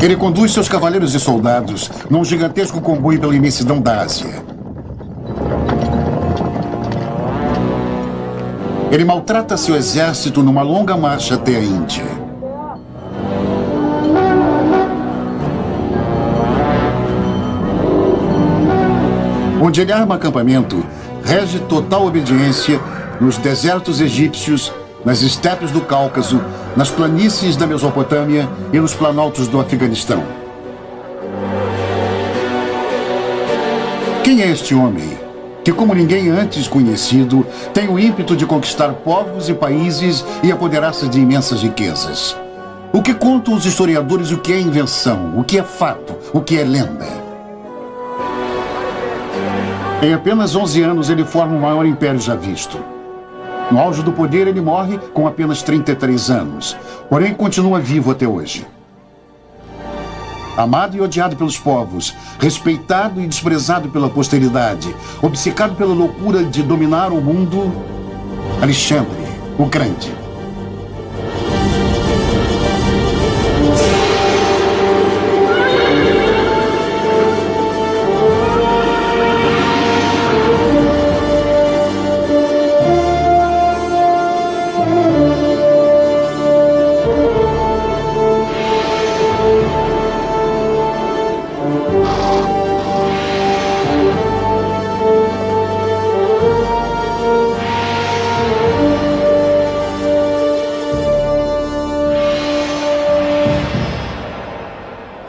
Ele conduz seus cavaleiros e soldados num gigantesco comboio pela imensidão da Ásia. Ele maltrata seu exército numa longa marcha até a Índia. Onde ele arma acampamento, rege total obediência nos desertos egípcios, nas estepes do Cáucaso, nas planícies da Mesopotâmia e nos planaltos do Afeganistão. Quem é este homem que, como ninguém antes conhecido, tem o ímpeto de conquistar povos e países e apoderar-se de imensas riquezas? O que contam os historiadores o que é invenção, o que é fato, o que é lenda? Em apenas 11 anos, ele forma o maior império já visto. No auge do poder, ele morre com apenas 33 anos, porém continua vivo até hoje. Amado e odiado pelos povos, respeitado e desprezado pela posteridade, obcecado pela loucura de dominar o mundo, Alexandre, o Grande.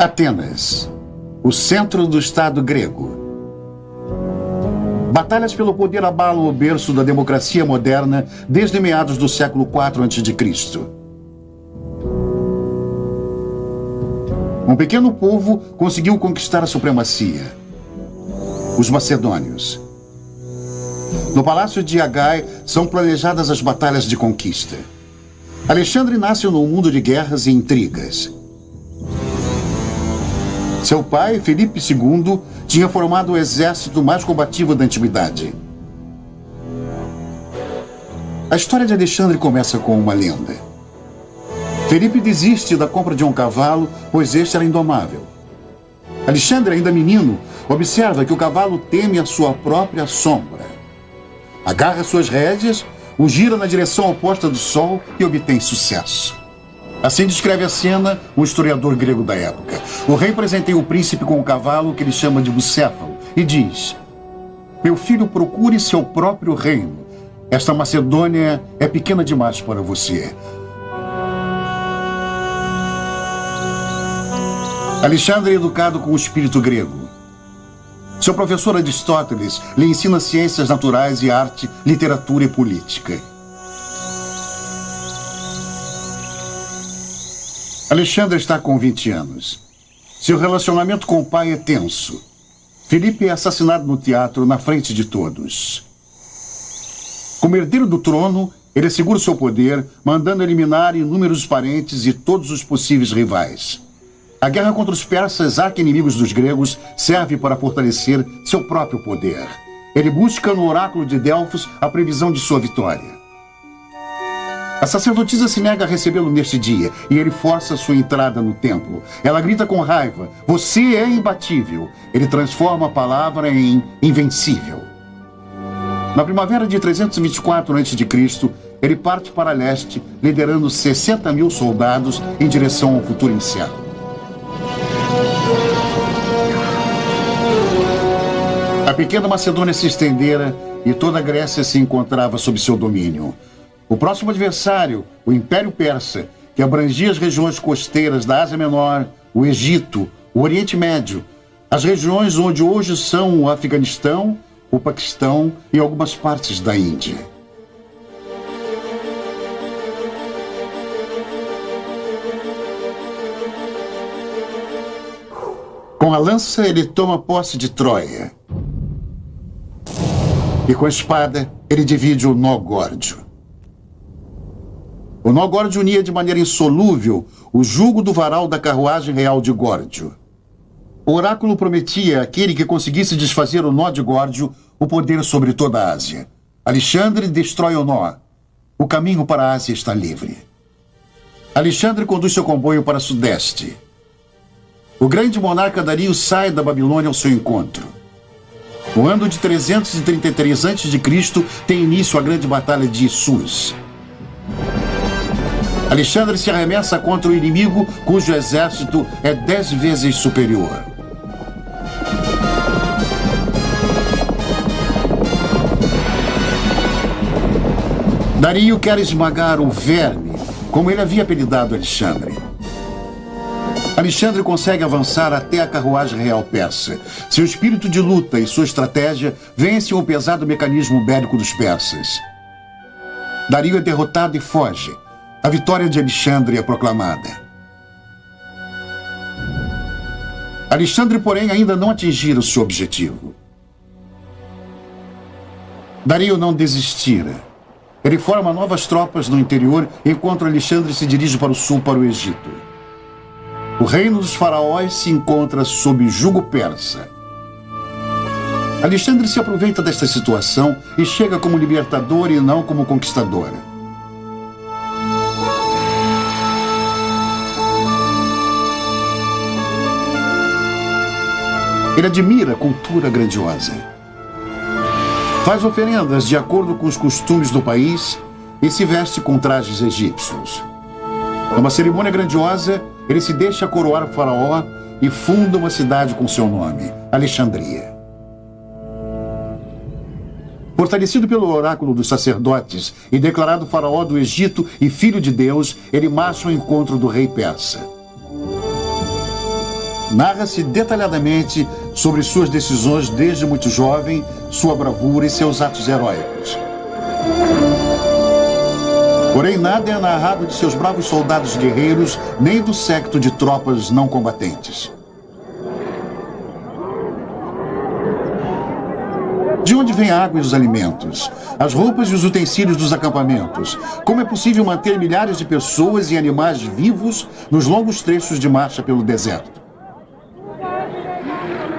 Atenas, o centro do Estado grego. Batalhas pelo poder abalam o berço da democracia moderna desde meados do século IV a.C. Um pequeno povo conseguiu conquistar a supremacia: os macedônios. No palácio de Agai são planejadas as batalhas de conquista. Alexandre nasce num mundo de guerras e intrigas. Seu pai, Filipe II, tinha formado o exército mais combativo da antiguidade. A história de Alexandre começa com uma lenda. Filipe desiste da compra de um cavalo, pois este era indomável. Alexandre, ainda menino, observa que o cavalo teme a sua própria sombra. Agarra suas rédeas, o gira na direção oposta do sol e obtém sucesso. Assim descreve a cena um historiador grego da época. O rei presenteia o príncipe com um cavalo que ele chama de bucéfalo e diz: "Meu filho, procure seu próprio reino. Esta Macedônia é pequena demais para você." Alexandre é educado com o espírito grego. Seu professor Aristóteles lhe ensina ciências naturais e arte, literatura e política. Alexandre está com 20 anos. Seu relacionamento com o pai é tenso. Filipe é assassinado no teatro na frente de todos. Como herdeiro do trono, ele assegura seu poder, mandando eliminar inúmeros parentes e todos os possíveis rivais. A guerra contra os persas, arqui-inimigos dos gregos, serve para fortalecer seu próprio poder. Ele busca no oráculo de Delfos a previsão de sua vitória. A sacerdotisa se nega a recebê-lo neste dia e ele força sua entrada no templo. Ela grita com raiva: "Você é imbatível." Ele transforma a palavra em invencível. Na primavera de 324 a.C., ele parte para leste, liderando 60.000 soldados em direção ao futuro inicial. A pequena Macedônia se estendera e toda a Grécia se encontrava sob seu domínio. O próximo adversário, o Império Persa, que abrangia as regiões costeiras da Ásia Menor, o Egito, o Oriente Médio, as regiões onde hoje são o Afeganistão, o Paquistão e algumas partes da Índia. Com a lança, ele toma posse de Troia. E com a espada, ele divide o nó górdio. O nó górdio unia de maneira insolúvel o jugo do varal da carruagem real de Górdio. O oráculo prometia àquele que conseguisse desfazer o nó de Górdio o poder sobre toda a Ásia. Alexandre destrói o nó. O caminho para a Ásia está livre. Alexandre conduz seu comboio para sudeste. O grande monarca Dario sai da Babilônia ao seu encontro. No ano de 333 a.C. tem início a grande batalha de Sus. Alexandre se arremessa contra o inimigo cujo exército é 10 vezes superior. Dario quer esmagar o verme, como ele havia apelidado Alexandre. Alexandre consegue avançar até a carruagem real persa. Seu espírito de luta e sua estratégia vencem o pesado mecanismo bélico dos persas. Dario é derrotado e foge. A vitória de Alexandre é proclamada. Alexandre, porém, ainda não atingira o seu objetivo. Dario não desistira. Ele forma novas tropas no interior, enquanto Alexandre se dirige para o sul, para o Egito. O reino dos faraós se encontra sob jugo persa. Alexandre se aproveita desta situação e chega como libertador e não como conquistador. Ele admira a cultura grandiosa. Faz oferendas de acordo com os costumes do país e se veste com trajes egípcios. Numa cerimônia grandiosa, ele se deixa coroar o faraó e funda uma cidade com seu nome, Alexandria. Fortalecido pelo oráculo dos sacerdotes e declarado faraó do Egito e filho de Deus, ele marcha ao encontro do rei persa. Narra-se detalhadamente sobre suas decisões desde muito jovem, sua bravura e seus atos heróicos. Porém, nada é narrado de seus bravos soldados guerreiros, nem do séquito de tropas não combatentes. De onde vem a água e os alimentos? As roupas e os utensílios dos acampamentos? Como é possível manter milhares de pessoas e animais vivos nos longos trechos de marcha pelo deserto?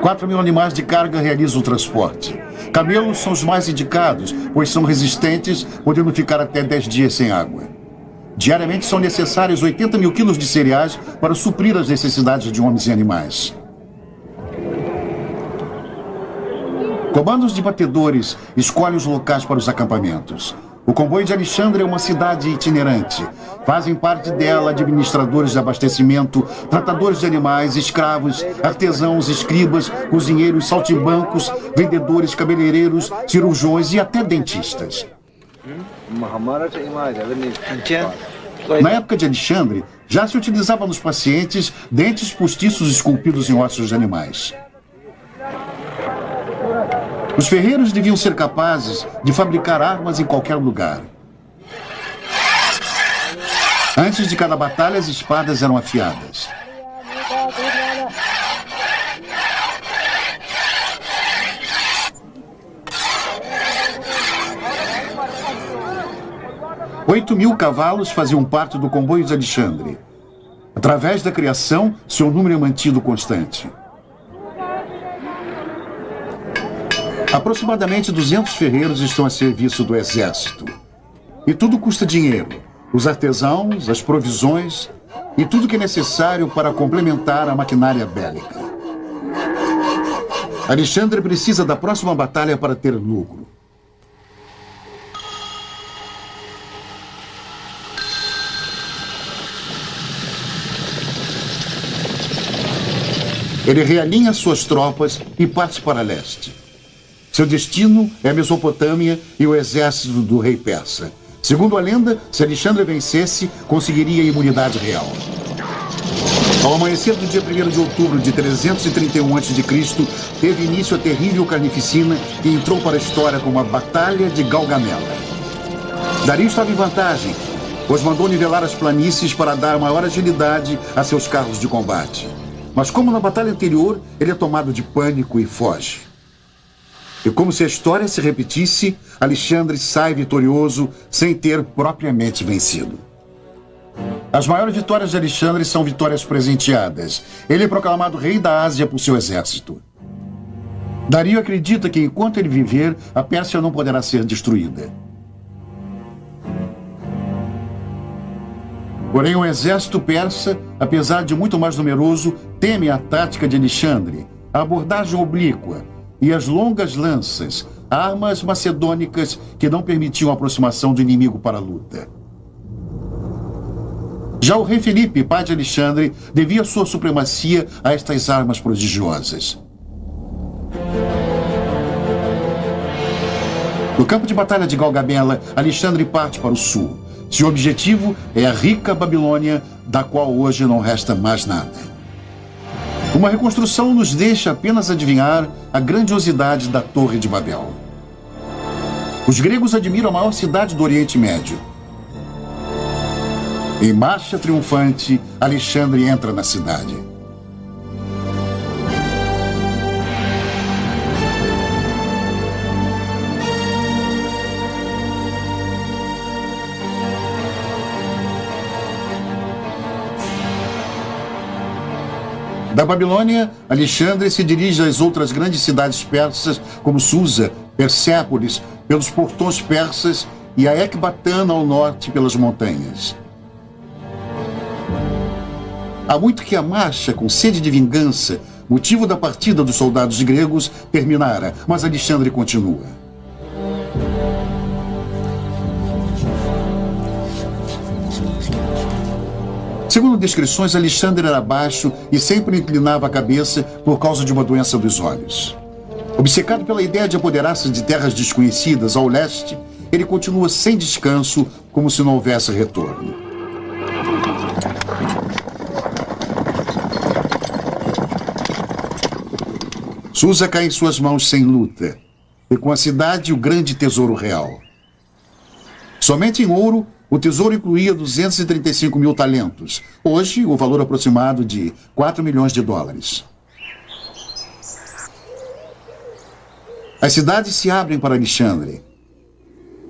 4.000 animais de carga realizam o transporte. Camelos são os mais indicados, pois são resistentes, podendo ficar até 10 dias sem água. Diariamente são necessários 80.000 quilos de cereais para suprir as necessidades de homens e animais. Comandos de batedores escolhem os locais para os acampamentos. O comboio de Alexandre é uma cidade itinerante. Fazem parte dela administradores de abastecimento, tratadores de animais, escravos, artesãos, escribas, cozinheiros, saltimbancos, vendedores, cabeleireiros, cirurgiões e até dentistas. Na época de Alexandre, já se utilizava nos pacientes dentes postiços esculpidos em ossos de animais. Os ferreiros deviam ser capazes de fabricar armas em qualquer lugar. Antes de cada batalha, as espadas eram afiadas. Oito 8.000 cavalos faziam parte do comboio de Alexandre. Através da criação, seu número é mantido constante. Aproximadamente 200 ferreiros estão a serviço do exército. E tudo custa dinheiro. Os artesãos, as provisões e tudo que é necessário para complementar a maquinária bélica. Alexandre precisa da próxima batalha para ter lucro. Ele realinha suas tropas e parte para leste. Seu destino é a Mesopotâmia e o exército do rei persa. Segundo a lenda, se Alexandre vencesse, conseguiria a imunidade real. Ao amanhecer do dia 1º de outubro de 331 a.C., teve início a terrível carnificina que entrou para a história como a Batalha de Galgamela. Dario estava em vantagem, pois mandou nivelar as planícies para dar maior agilidade a seus carros de combate. Mas como na batalha anterior, ele é tomado de pânico e foge. E como se a história se repetisse, Alexandre sai vitorioso sem ter propriamente vencido. As maiores vitórias de Alexandre são vitórias presenteadas. Ele é proclamado rei da Ásia por seu exército. Dario acredita que enquanto ele viver, a Pérsia não poderá ser destruída. Porém, o exército persa, apesar de muito mais numeroso, teme a tática de Alexandre, a abordagem oblíqua e as longas lanças, armas macedônicas que não permitiam a aproximação do inimigo para a luta. Já o rei Filipe, pai de Alexandre, devia sua supremacia a estas armas prodigiosas. No campo de batalha de Galgamela, Alexandre parte para o sul. Seu objetivo é a rica Babilônia, da qual hoje não resta mais nada. Uma reconstrução nos deixa apenas adivinhar a grandiosidade da Torre de Babel. Os gregos admiram a maior cidade do Oriente Médio. Em marcha triunfante, Alexandre entra na cidade. Da Babilônia, Alexandre se dirige às outras grandes cidades persas, como Susa, Persépolis, pelos portões persas, e a Ecbatana ao norte pelas montanhas. Há muito que a marcha, com sede de vingança, motivo da partida dos soldados gregos, terminara, mas Alexandre continua. Segundo descrições, Alexandre era baixo e sempre inclinava a cabeça por causa de uma doença dos olhos. Obcecado pela ideia de apoderar-se de terras desconhecidas ao leste, ele continua sem descanso, como se não houvesse retorno. Susa cai em suas mãos sem luta, e com a cidade o grande tesouro real. Somente em ouro, o tesouro incluía 235 mil talentos, hoje o valor aproximado de 4 milhões de dólares. As cidades se abrem para Alexandre,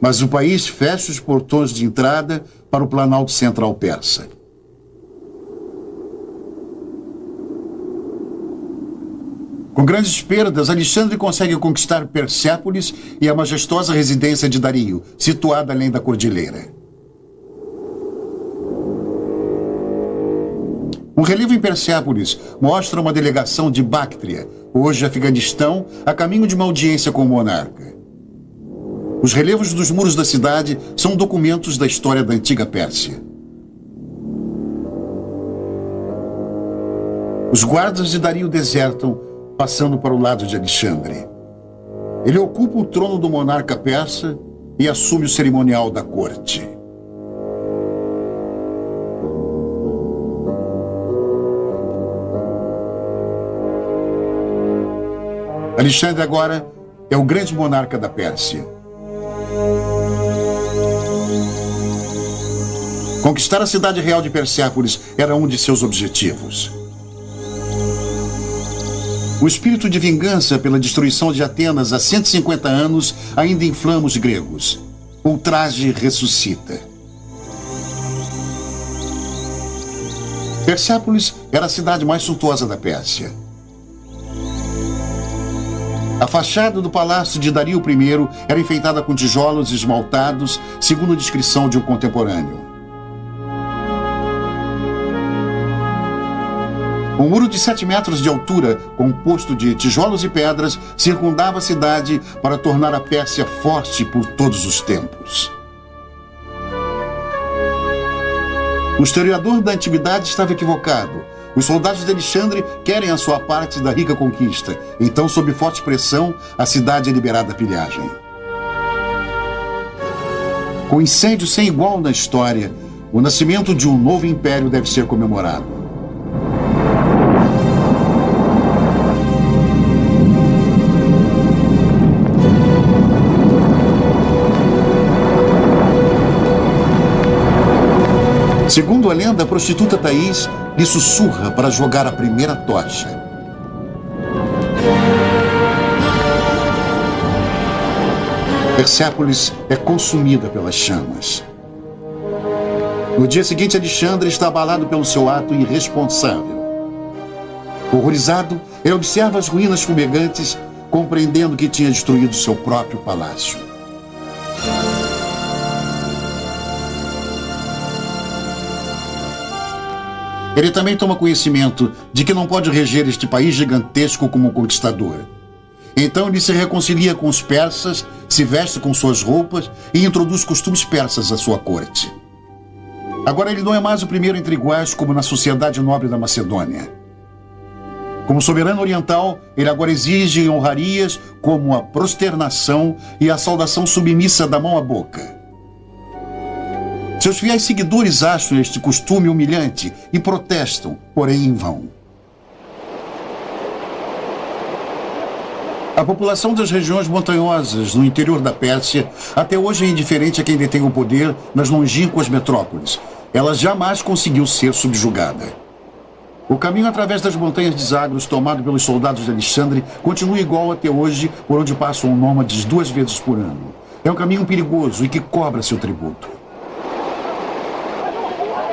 mas o país fecha os portões de entrada para o Planalto Central persa. Com grandes perdas, Alexandre consegue conquistar Persépolis e a majestosa residência de Dario, situada além da cordilheira. Um relevo em Persépolis mostra uma delegação de Bactria, hoje Afeganistão, a caminho de uma audiência com o monarca. Os relevos dos muros da cidade são documentos da história da antiga Pérsia. Os guardas de Dario desertam, passando para o lado de Alexandre. Ele ocupa o trono do monarca persa e assume o cerimonial da corte. Alexandre agora é o grande monarca da Pérsia. Conquistar a cidade real de Persépolis era um de seus objetivos. O espírito de vingança pela destruição de Atenas há 150 anos ainda inflama os gregos. O ultraje ressuscita. Persépolis era a cidade mais suntuosa da Pérsia. A fachada do palácio de Dario I era enfeitada com tijolos esmaltados, segundo a descrição de um contemporâneo. Um muro de 7 metros de altura, composto de tijolos e pedras, circundava a cidade para tornar a Pérsia forte por todos os tempos. O historiador da antiguidade estava equivocado. Os soldados de Alexandre querem a sua parte da rica conquista. Então, sob forte pressão, a cidade é liberada à pilhagem. Com incêndio sem igual na história, o nascimento de um novo império deve ser comemorado. Segundo a lenda, a prostituta Thaís lhe sussurra para jogar a primeira tocha. Persépolis é consumida pelas chamas. No dia seguinte, Alexandre está abalado pelo seu ato irresponsável. Horrorizado, ele observa as ruínas fumegantes, compreendendo que tinha destruído seu próprio palácio. Ele também toma conhecimento de que não pode reger este país gigantesco como um conquistador. Então ele se reconcilia com os persas, se veste com suas roupas e introduz costumes persas à sua corte. Agora ele não é mais o primeiro entre iguais como na sociedade nobre da Macedônia. Como soberano oriental, ele agora exige honrarias como a prosternação e a saudação submissa da mão à boca. Seus fiéis seguidores acham este costume humilhante e protestam, porém em vão. A população das regiões montanhosas no interior da Pérsia até hoje é indiferente a quem detém o poder nas longínquas metrópoles. Ela jamais conseguiu ser subjugada. O caminho através das montanhas de Zagros, tomado pelos soldados de Alexandre, continua igual até hoje, por onde passam nômades 2 vezes por ano. É um caminho perigoso e que cobra seu tributo.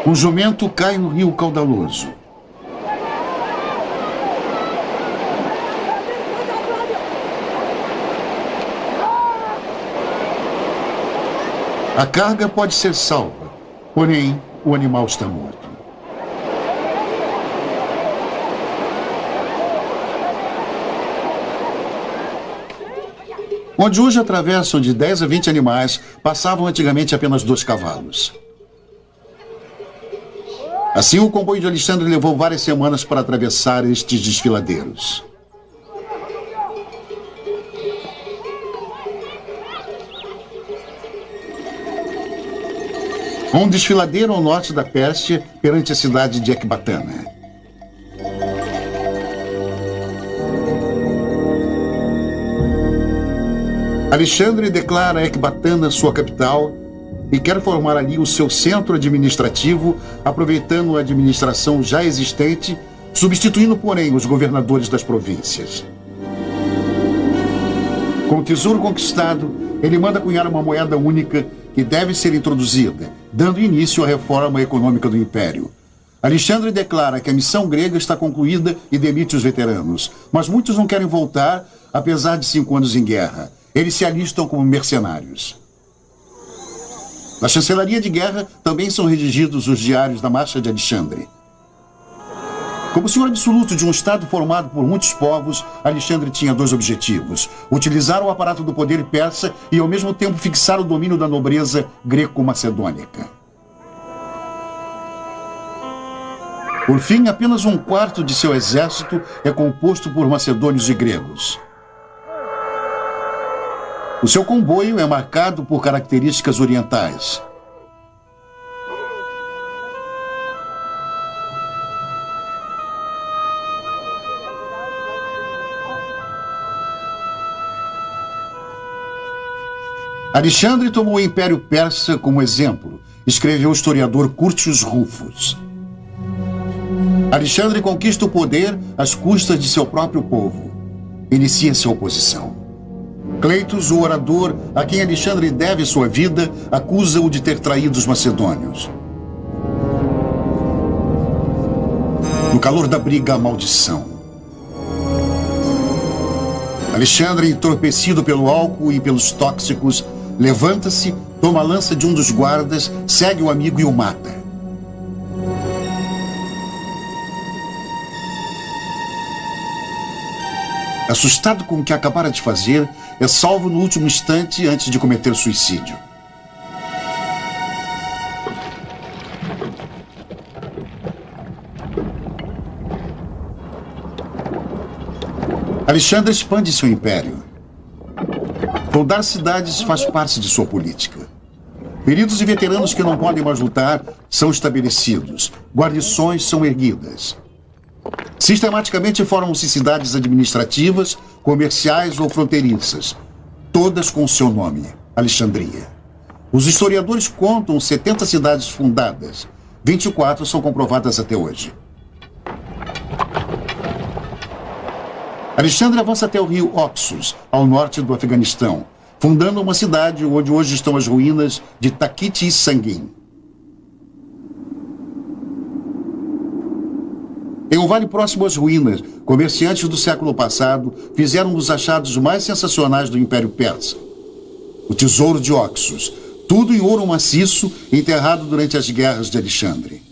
Um jumento cai no rio caudaloso. A carga pode ser salva, porém, o animal está morto. Onde hoje atravessam de 10 a 20 animais, passavam antigamente apenas 2 cavalos. Assim, o comboio de Alexandre levou várias semanas para atravessar estes desfiladeiros. Um desfiladeiro ao norte da Pérsia, perante a cidade de Ecbatana. Alexandre declara Ecbatana sua capital e quer formar ali o seu centro administrativo, aproveitando a administração já existente, substituindo, porém, os governadores das províncias. Com o tesouro conquistado, ele manda cunhar uma moeda única que deve ser introduzida, dando início à reforma econômica do Império. Alexandre declara que a missão grega está concluída e demite os veteranos, mas muitos não querem voltar, apesar de 5 anos em guerra. Eles se alistam como mercenários. Na chancelaria de guerra também são redigidos os diários da marcha de Alexandre. Como senhor absoluto de um estado formado por muitos povos, Alexandre tinha 2 objetivos: utilizar o aparato do poder persa e, ao mesmo tempo, fixar o domínio da nobreza greco-macedônica. Por fim, apenas 1/4 de seu exército é composto por macedônios e gregos. O seu comboio é marcado por características orientais. Alexandre tomou o Império Persa como exemplo, escreveu o historiador Curtius Rufus. Alexandre conquista o poder às custas de seu próprio povo. Inicia sua oposição. Cleitos, o orador a quem Alexandre deve sua vida, acusa-o de ter traído os macedônios. No calor da briga, a maldição. Alexandre, entorpecido pelo álcool e pelos tóxicos, levanta-se, toma a lança de um dos guardas, segue o amigo e o mata. Assustado com o que acabara de fazer, é salvo no último instante antes de cometer suicídio. Alexandre expande seu império. Fundar cidades faz parte de sua política. Feridos e veteranos que não podem mais lutar são estabelecidos. Guarnições são erguidas. Sistematicamente formam-se cidades administrativas, comerciais ou fronteiriças, todas com seu nome, Alexandria. Os historiadores contam 70 cidades fundadas. 24 são comprovadas até hoje. Alexandre avança até o rio Oxus, ao norte do Afeganistão, fundando uma cidade onde hoje estão as ruínas de Takiti e Sangin. Em um vale próximo às ruínas, comerciantes do século passado fizeram um dos achados mais sensacionais do Império Persa: o tesouro de Oxus, tudo em ouro maciço, enterrado durante as guerras de Alexandre.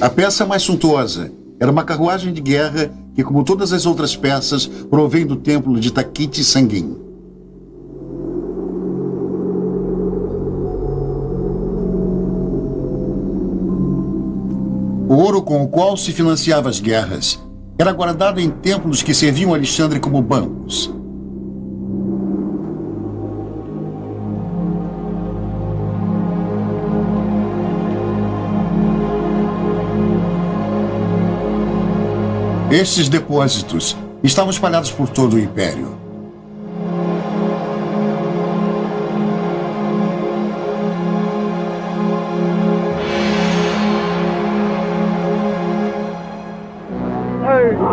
A peça mais suntuosa era uma carruagem de guerra que, como todas as outras peças, provém do templo de Takiti Sangin. O ouro com o qual se financiava as guerras era guardado em templos que serviam a Alexandre como bancos. Estes depósitos estavam espalhados por todo o Império.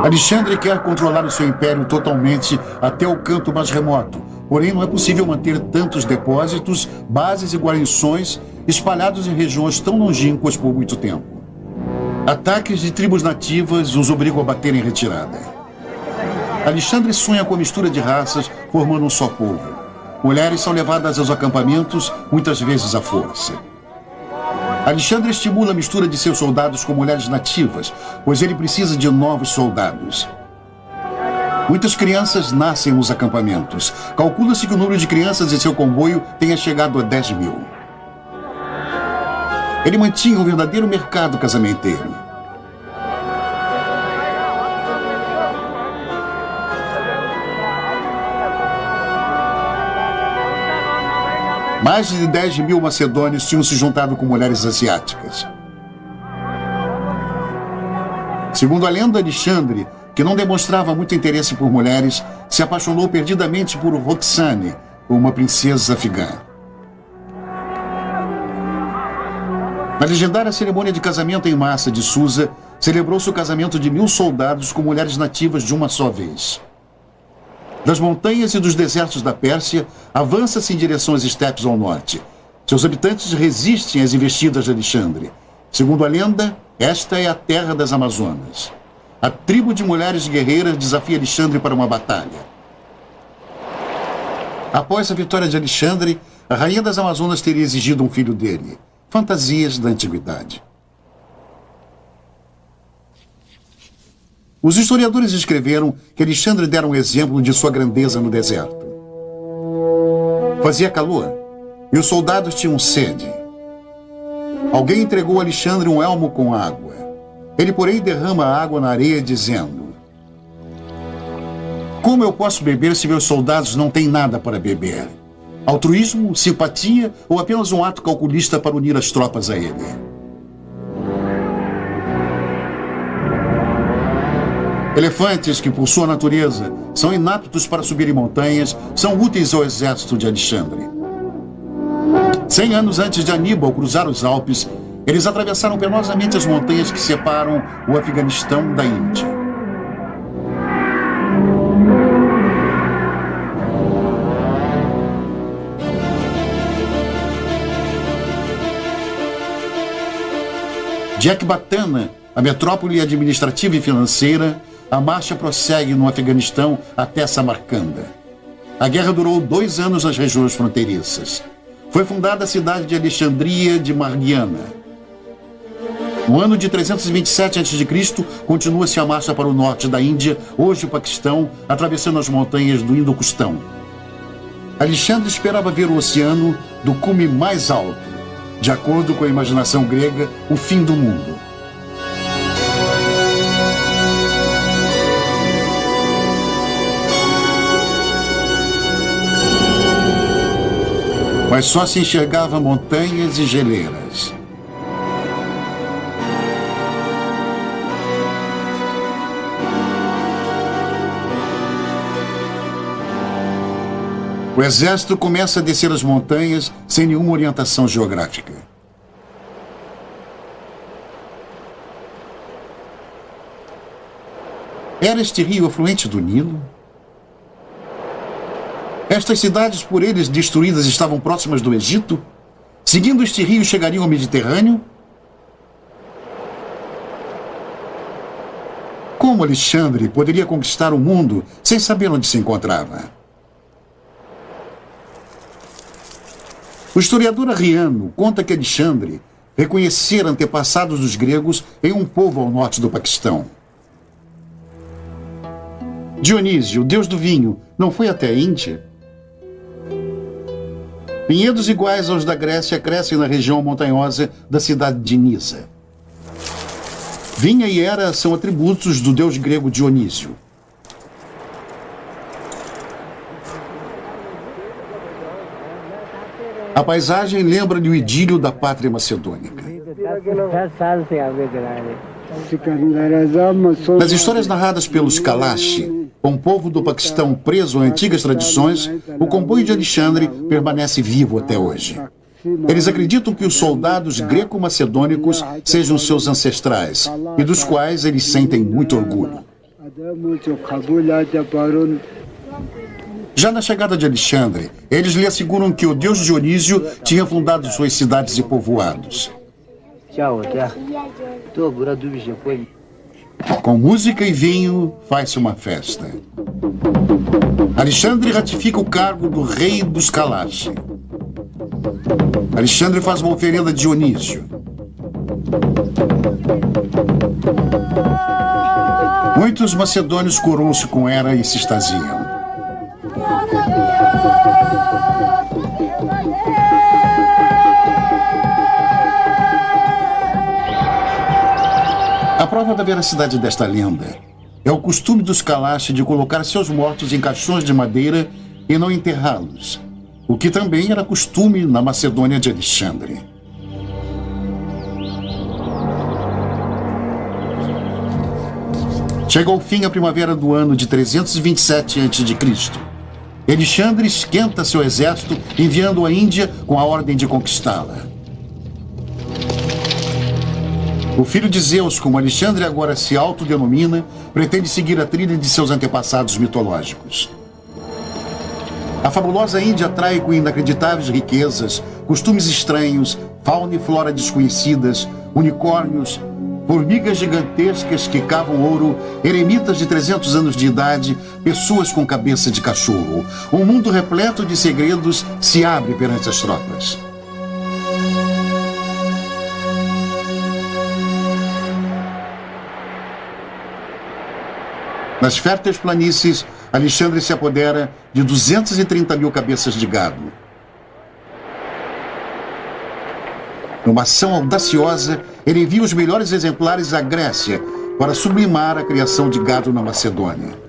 Alexandre quer controlar o seu império totalmente até o canto mais remoto, porém não é possível manter tantos depósitos, bases e guarnições espalhados em regiões tão longínquas por muito tempo. Ataques de tribos nativas os obrigam a bater em retirada. Alexandre sonha com a mistura de raças, formando um só povo. Mulheres são levadas aos acampamentos, muitas vezes à força. Alexandre estimula a mistura de seus soldados com mulheres nativas, pois ele precisa de novos soldados. Muitas crianças nascem nos acampamentos. Calcula-se que o número de crianças em seu comboio tenha chegado a 10 mil. Ele mantinha um verdadeiro mercado casamenteiro. Mais de 10 mil macedônios tinham se juntado com mulheres asiáticas. Segundo a lenda, Alexandre, que não demonstrava muito interesse por mulheres, se apaixonou perdidamente por Roxane, uma princesa afegã. Na legendária cerimônia de casamento em massa de Susa, celebrou-se o casamento de 1000 soldados com mulheres nativas de uma só vez. Das montanhas e dos desertos da Pérsia, avança-se em direção às estepes ao norte. Seus habitantes resistem às investidas de Alexandre. Segundo a lenda, esta é a terra das Amazonas. A tribo de mulheres guerreiras desafia Alexandre para uma batalha. Após a vitória de Alexandre, a rainha das Amazonas teria exigido um filho dele. Fantasias da antiguidade. Os historiadores escreveram que Alexandre dera um exemplo de sua grandeza no deserto. Fazia calor e os soldados tinham sede. Alguém entregou a Alexandre um elmo com água. Ele, porém, derrama a água na areia, dizendo: "Como eu posso beber se meus soldados não têm nada para beber? Altruísmo, simpatia ou apenas um ato calculista para unir as tropas a ele?" Elefantes que, por sua natureza, são inaptos para subir em montanhas, são úteis ao exército de Alexandre. 100 anos antes de Aníbal cruzar os Alpes, eles atravessaram penosamente as montanhas que separam o Afeganistão da Índia. De Ecbatana, a metrópole administrativa e financeira, a marcha prossegue no Afeganistão até Samarcanda. A guerra durou 2 anos nas regiões fronteiriças. Foi fundada a cidade de Alexandria de Margiana. No ano de 327 a.C., continua-se a marcha para o norte da Índia, hoje o Paquistão, atravessando as montanhas do Indo-Custão. Alexandre esperava ver o oceano do cume mais alto, de acordo com a imaginação grega, o fim do mundo. Mas só se enxergava montanhas e geleiras. O exército começa a descer as montanhas sem nenhuma orientação geográfica. Era este rio afluente do Nilo? Estas cidades por eles destruídas estavam próximas do Egito? Seguindo este rio chegariam ao Mediterrâneo? Como Alexandre poderia conquistar o mundo sem saber onde se encontrava? O historiador Arriano conta que Alexandre, reconhecer antepassados dos gregos em um povo ao norte do Paquistão. Dionísio, o deus do vinho, não foi até a Índia? Vinhedos iguais aos da Grécia crescem na região montanhosa da cidade de Nisa. Vinha e era são atributos do deus grego Dionísio. A paisagem lembra-lhe o idílio da pátria macedônica. Nas histórias narradas pelos Kalashi, um povo do Paquistão preso a antigas tradições, o comboio de Alexandre permanece vivo até hoje. Eles acreditam que os soldados greco-macedônicos sejam seus ancestrais e dos quais eles sentem muito orgulho. Já na chegada de Alexandre, eles lhe asseguram que o deus Dionísio tinha fundado suas cidades e povoados. Com música e vinho, faz-se uma festa. Alexandre ratifica o cargo do rei dos Kalashi. Alexandre faz uma oferenda a Dionísio. Muitos macedônios coroam-se com Hera e se extasiam. A prova da veracidade desta lenda é o costume dos Kalashi de colocar seus mortos em caixões de madeira e não enterrá-los, o que também era costume na Macedônia de Alexandre. Chega ao fim a primavera do ano de 327 a.C. Alexandre esquenta seu exército, enviando-o à Índia com a ordem de conquistá-la. O filho de Zeus, como Alexandre agora se autodenomina, pretende seguir a trilha de seus antepassados mitológicos. A fabulosa Índia atrai com inacreditáveis riquezas, costumes estranhos, fauna e flora desconhecidas, unicórnios, formigas gigantescas que cavam ouro, eremitas de 300 anos de idade, pessoas com cabeça de cachorro. Um mundo repleto de segredos se abre perante as tropas. Nas férteis planícies, Alexandre se apodera de 230 mil cabeças de gado. Numa ação audaciosa, ele envia os melhores exemplares à Grécia para sublimar a criação de gado na Macedônia.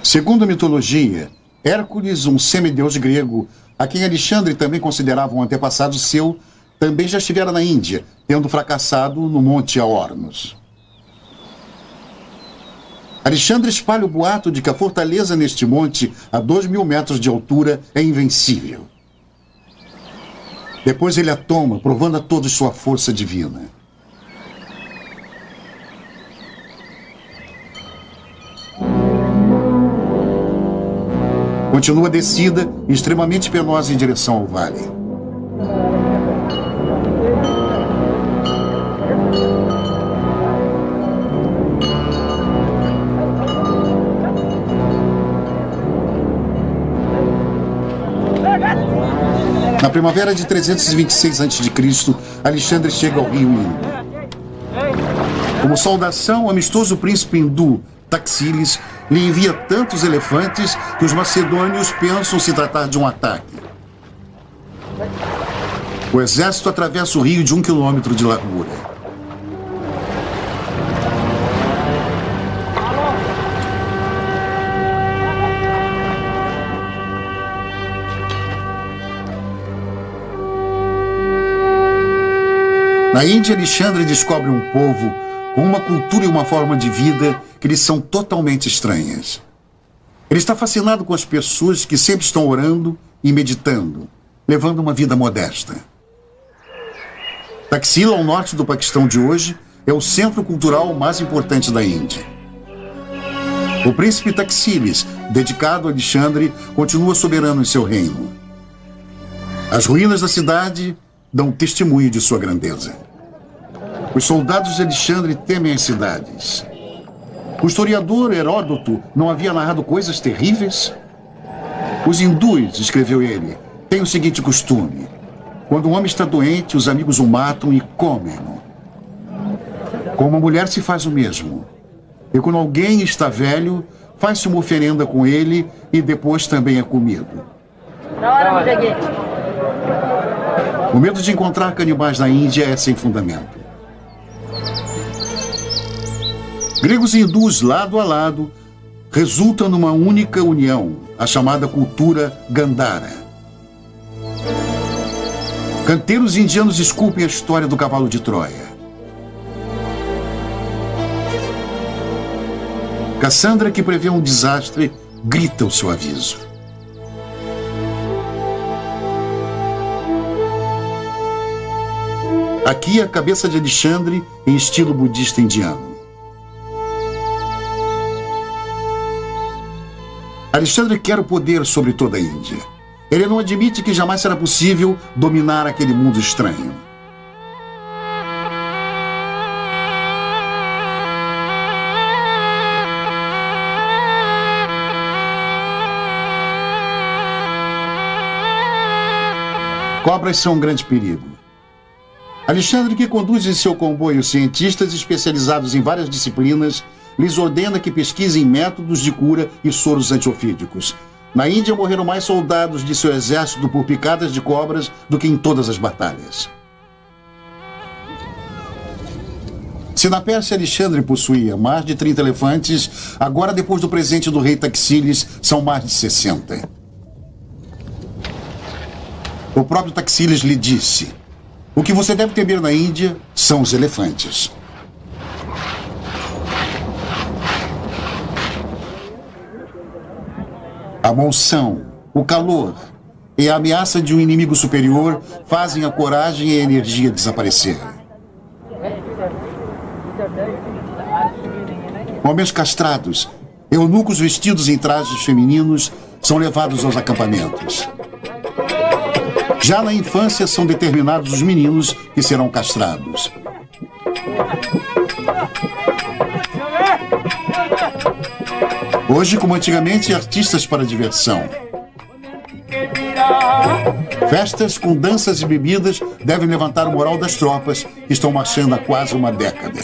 Segundo a mitologia, Hércules, um semideus grego, a quem Alexandre também considerava um antepassado seu, também já estivera na Índia, tendo fracassado no Monte Aornos. Alexandre espalha o boato de que a fortaleza neste monte, a 2.000 metros de altura, é invencível. Depois ele a toma, provando a todos sua força divina. Continua a descida, extremamente penosa em direção ao vale. Na primavera de 326 a.C., Alexandre chega ao rio Indo. Como saudação, o amistoso príncipe hindu Taxílis lhe envia tantos elefantes que os macedônios pensam se tratar de um ataque. O exército atravessa o rio de 1 quilômetro de largura. Na Índia, Alexandre descobre um povo com uma cultura e uma forma de vida que lhes são totalmente estranhas. Ele está fascinado com as pessoas que sempre estão orando e meditando, levando uma vida modesta. Taxila, ao norte do Paquistão de hoje, é o centro cultural mais importante da Índia. O príncipe Taxílis, dedicado a Alexandre, continua soberano em seu reino. As ruínas da cidade dão testemunho de sua grandeza. Os soldados de Alexandre temem as cidades. O historiador Heródoto não havia narrado coisas terríveis? Os hindus, escreveu ele, têm o seguinte costume. Quando um homem está doente, os amigos o matam e comem-no. Com uma mulher se faz o mesmo. E quando alguém está velho, faz-se uma oferenda com ele e depois também é comido. O medo de encontrar canibais na Índia é sem fundamento. Gregos e hindus, lado a lado, resultam numa única união, a chamada cultura Gandhara. Canteiros indianos esculpem a história do cavalo de Troia. Cassandra, que prevê um desastre, grita o seu aviso. Aqui a cabeça de Alexandre em estilo budista indiano. Alexandre quer o poder sobre toda a Índia. Ele não admite que jamais será possível dominar aquele mundo estranho. Cobras são um grande perigo. Alexandre, que conduz em seu comboio cientistas especializados em várias disciplinas, lhes ordena que pesquisem métodos de cura e soros antiofídicos. Na Índia morreram mais soldados de seu exército por picadas de cobras do que em todas as batalhas. Se na Pérsia Alexandre possuía mais de 30 elefantes, agora, depois do presente do rei Taxílides, são mais de 60. O próprio Taxílides lhe disse: o que você deve temer na Índia são os elefantes. A monção, o calor e a ameaça de um inimigo superior fazem a coragem e a energia desaparecer. Homens castrados, eunucos vestidos em trajes femininos, são levados aos acampamentos. Já na infância são determinados os meninos que serão castrados. Hoje, como antigamente, artistas para diversão. Festas com danças e bebidas devem levantar o moral das tropas que estão marchando há quase uma década.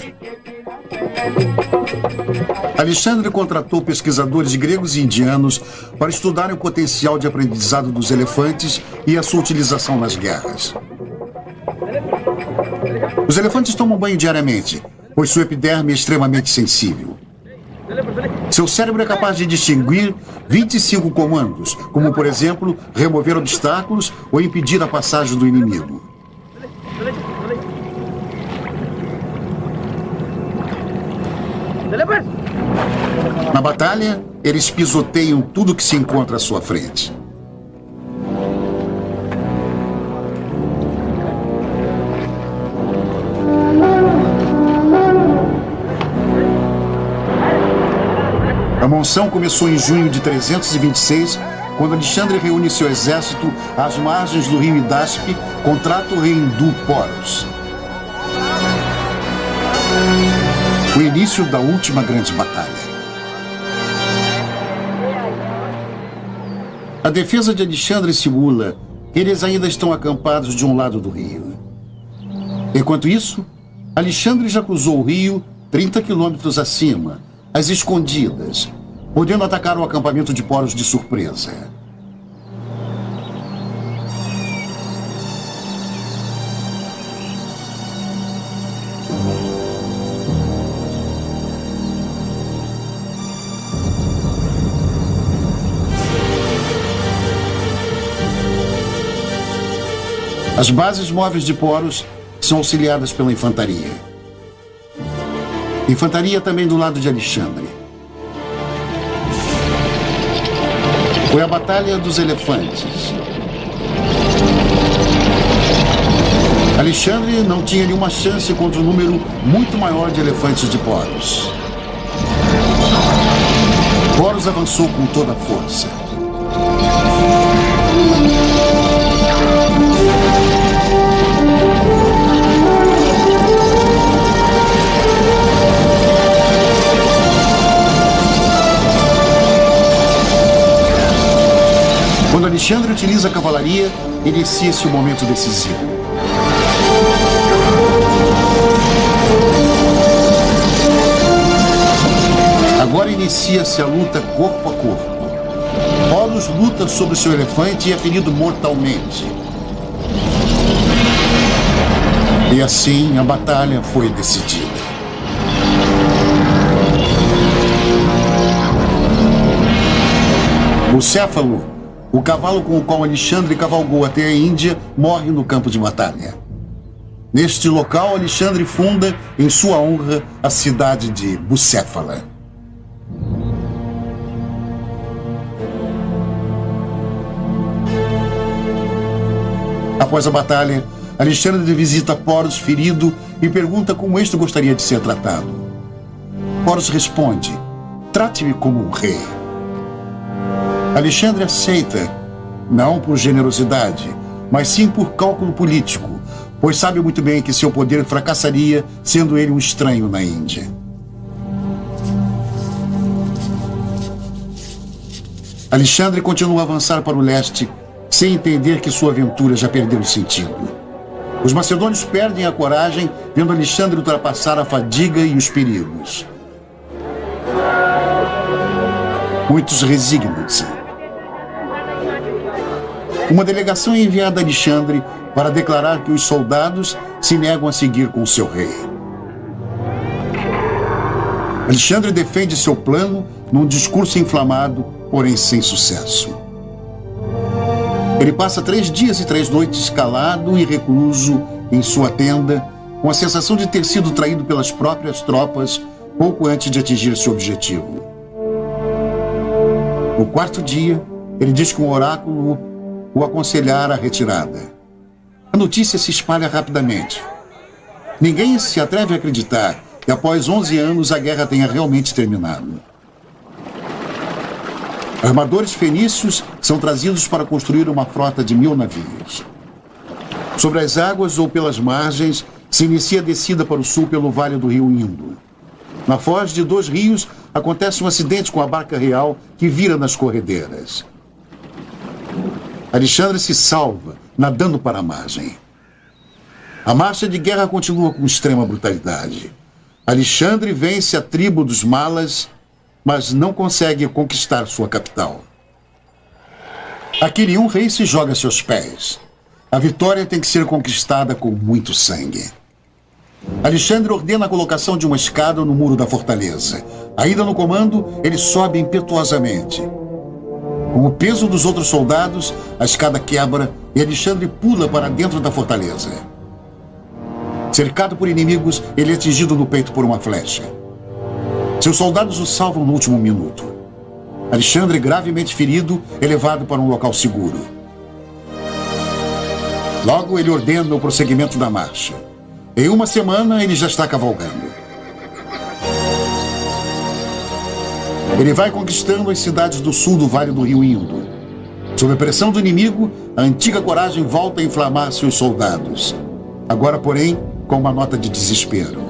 Alexandre contratou pesquisadores gregos e indianos para estudarem o potencial de aprendizado dos elefantes e a sua utilização nas guerras. Os elefantes tomam banho diariamente, pois sua epiderme é extremamente sensível. Seu cérebro é capaz de distinguir 25 comandos, como, por exemplo, remover obstáculos ou impedir a passagem do inimigo. Na batalha, eles pisoteiam tudo que se encontra à sua frente. A monção começou em junho de 326, quando Alexandre reúne seu exército às margens do rio Hidaspe, contrata o rei hindu Poros. O início da última grande batalha. A defesa de Alexandre simula que eles ainda estão acampados de um lado do rio. Enquanto isso, Alexandre já cruzou o rio 30 quilômetros acima, às escondidas, podendo atacar o acampamento de Poros de surpresa. As bases móveis de Poros são auxiliadas pela infantaria. Infantaria também do lado de Alexandre. Foi a Batalha dos Elefantes. Alexandre não tinha nenhuma chance contra um número muito maior de elefantes de Poros. Poros avançou com toda a força. Alexandre utiliza a cavalaria e inicia-se o momento decisivo. Agora inicia-se a luta corpo a corpo. Horus luta sobre seu elefante e é ferido mortalmente. E assim a batalha foi decidida. Bucéfalo, o cavalo com o qual Alexandre cavalgou até a Índia, morre no campo de batalha. Neste local, Alexandre funda, em sua honra, a cidade de Bucéfala. Após a batalha, Alexandre visita Poros ferido e pergunta como este gostaria de ser tratado. Poros responde: trate-me como um rei. Alexandre aceita, não por generosidade, mas sim por cálculo político, pois sabe muito bem que seu poder fracassaria sendo ele um estranho na Índia. Alexandre continua a avançar para o leste, sem entender que sua aventura já perdeu o sentido. Os macedônios perdem a coragem, vendo Alexandre ultrapassar a fadiga e os perigos. Muitos resignam-se. Uma delegação é enviada a Alexandre para declarar que os soldados se negam a seguir com seu rei. Alexandre defende seu plano num discurso inflamado, porém sem sucesso. Ele passa 3 dias e 3 noites calado e recluso em sua tenda, com a sensação de ter sido traído pelas próprias tropas pouco antes de atingir seu objetivo. No 4º dia, ele diz que um oráculo o aconselhara a retirada. A notícia se espalha rapidamente. Ninguém se atreve a acreditar que após 11 anos a guerra tenha realmente terminado. Armadores fenícios são trazidos para construir uma frota de 1000 navios. Sobre as águas ou pelas margens, se inicia a descida para o sul pelo vale do rio Indo. Na foz de 2 rios, acontece um acidente com a barca real que vira nas corredeiras. Alexandre se salva, nadando para a margem. A marcha de guerra continua com extrema brutalidade. Alexandre vence a tribo dos Malas, mas não consegue conquistar sua capital. Aquele rei se joga a seus pés. A vitória tem que ser conquistada com muito sangue. Alexandre ordena a colocação de uma escada no muro da fortaleza. Ainda no comando, ele sobe impetuosamente. Com o peso dos outros soldados, a escada quebra e Alexandre pula para dentro da fortaleza. Cercado por inimigos, ele é atingido no peito por uma flecha. Seus soldados o salvam no último minuto. Alexandre, gravemente ferido, é levado para um local seguro. Logo, ele ordena o prosseguimento da marcha. Em 1 semana, ele já está cavalgando. Ele vai conquistando as cidades do sul do Vale do Rio Indo. Sob a pressão do inimigo, a antiga coragem volta a inflamar seus soldados. Agora, porém, com uma nota de desespero.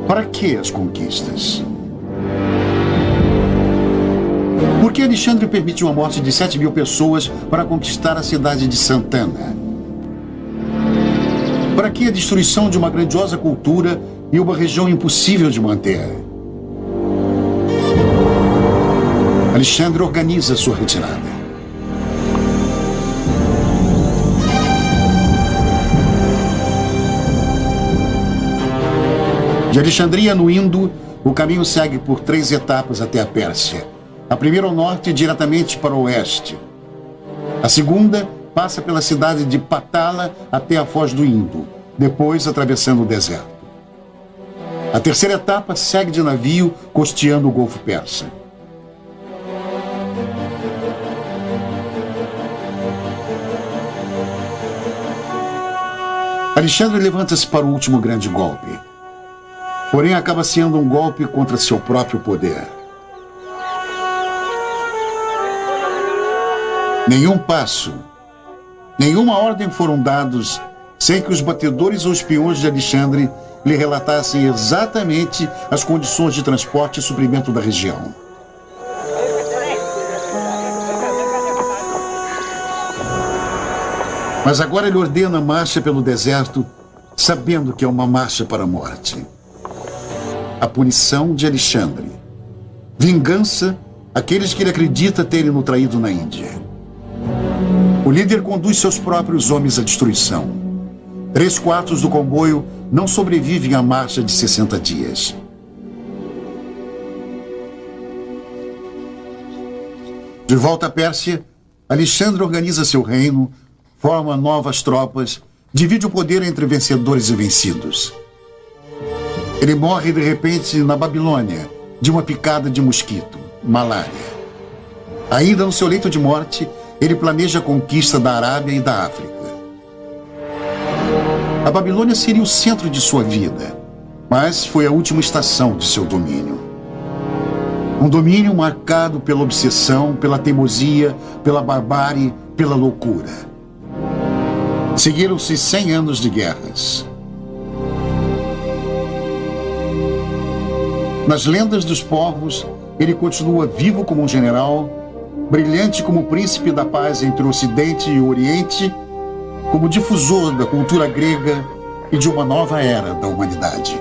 Para que as conquistas? Por que Alexandre permitiu a morte de 7.000 pessoas para conquistar a cidade de Santana? Para que a destruição de uma grandiosa cultura e uma região impossível de manter? Alexandre organiza sua retirada. De Alexandria no Indo, o caminho segue por 3 etapas até a Pérsia. A primeira ao norte, diretamente para o oeste. A segunda passa pela cidade de Patala até a foz do Indo, depois atravessando o deserto. A terceira etapa segue de navio, costeando o Golfo Persa. Alexandre levanta-se para o último grande golpe. Porém, acaba sendo um golpe contra seu próprio poder. Nenhum passo, nenhuma ordem foram dados sem que os batedores ou espiões de Alexandre lhe relatassem exatamente as condições de transporte e suprimento da região. Mas agora ele ordena a marcha pelo deserto, sabendo que é uma marcha para a morte. A punição de Alexandre. Vingança àqueles que ele acredita terem o traído na Índia. O líder conduz seus próprios homens à destruição. 3/4 do comboio não sobrevivem à marcha de 60 dias. De volta à Pérsia, Alexandre organiza seu reino, forma novas tropas, divide o poder entre vencedores e vencidos. Ele morre de repente na Babilônia, de uma picada de mosquito, malária. Ainda no seu leito de morte, ele planeja a conquista da Arábia e da África. A Babilônia seria o centro de sua vida, mas foi a última estação de seu domínio. Um domínio marcado pela obsessão, pela teimosia, pela barbárie, pela loucura. Seguiram-se 100 anos de guerras. Nas lendas dos povos, ele continua vivo como um general, brilhante como príncipe da paz entre o Ocidente e o Oriente, como difusor da cultura grega e de uma nova era da humanidade.